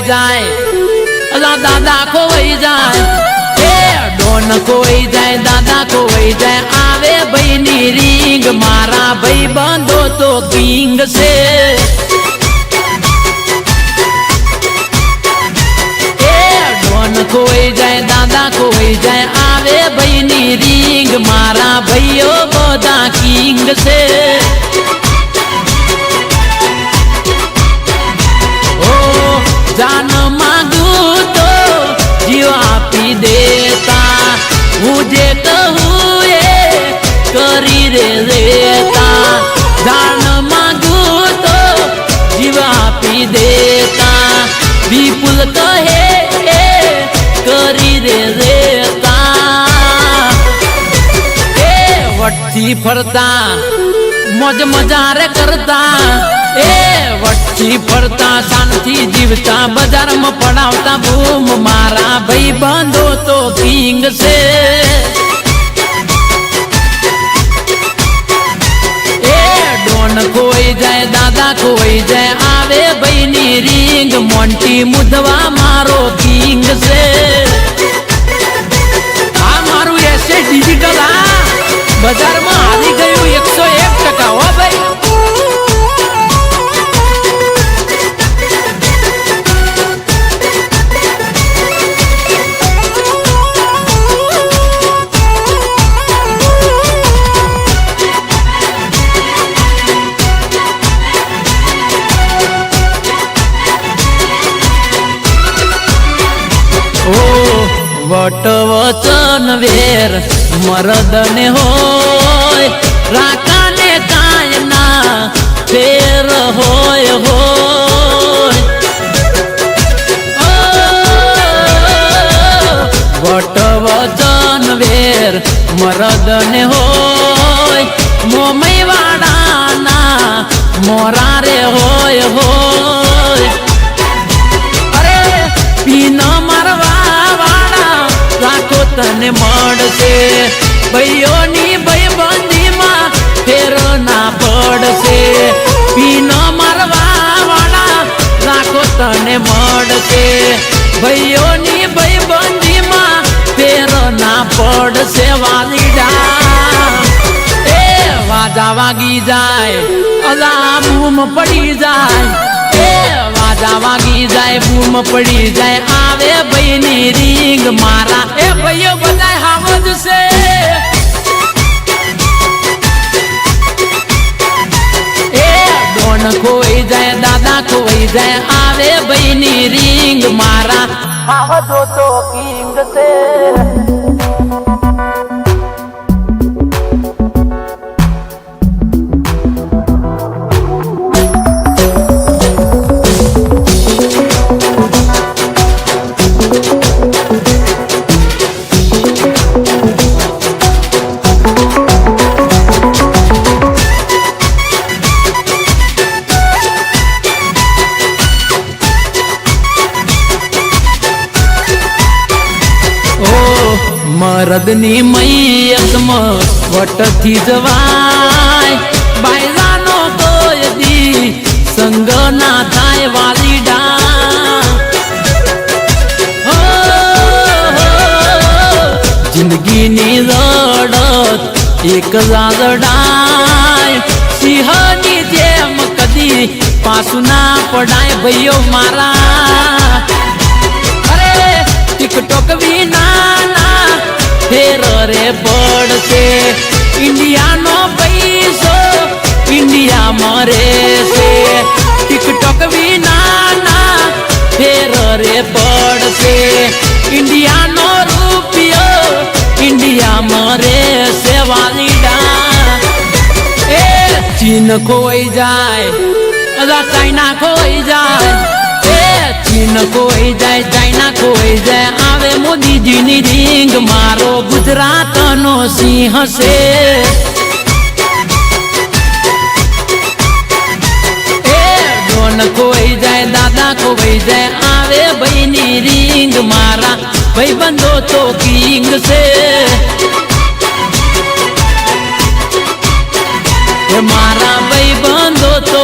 जाए अला दादा खोई जाए डोन खोई जाए दादा खोई जाए आवे भाई नी रिंग मारा भाई बंदो तो किंग से डोन खोई जाए दादा खोई जाए आवे भाई नी रिंग मारा भाइयो बदा किंग से जान मांगू तो जीव आपी देता मुझे कहूँ ये करी रे देता जान मांगू तो जीव आपी देता विपुल कहे करी रे देता वट्टी फरता मौज मजार करता वट्टी फरता शांति जीवता बाजार में पड़ावता बूम मारा भाई बंदो तो किंग से डोन खोई जाए दादा खोई जाए आवे भाई नी रिंग मोंटी मुदवा मारो किंग से मारू ऐसे डिजिटल बाजार में हारी गयु 101% हो भाई वट वचन वेर मरदने होय राकाने कायना फेर होय होय वट वचन वेर मरदने होय मोमई वाडाना मोरारे होय होय अरे पीन मारवा राखो तने मड़से भाइयों नी भाई बंदी माँ फेरो ना पड़से पीन मारवा वाला राखो तने मड़से भाइयों नी भाई बंदी माँ फेरो ना पड़से वालीडा वाजा वागी जाए अला बूम पड़ी जाए वाजा वागी जाए बूम पड़ी जाए आवे भाई नी रिंग मारा भाइयों बजाए हावज से डोन खोई जाए दादा खोई जाए आवे भाई नी रिंग मारा हावज तो किंग से मरदनी मैयत में वट थी जवाय बायलानो कोय दी संग ना थाय वालीडा जिंदगी नी लड़त एक लड़ाई सिंहनी जेम कदी पासु ना पड़ाए भैयो मारा अरे टिकटॉक भी ना फेर रे पड़से इंडिया नो पैसो इंडिया मरे से टिकटॉक भी ना फेर रे पड़से इंडिया नो रुपयो इंडिया मरे से वालीडा चीन खोई जाए अला चाइना खोई जाए चीन खोई जाए चाइना खोई जाए आवे मोदी जी नी रिंग मारो गुजरात नो सिंह से डोन खोई जाए दादा खोई जाए आवे भाई नी रिंग मारा भाई बंदो तो किंग से मारा भाई बंदो तो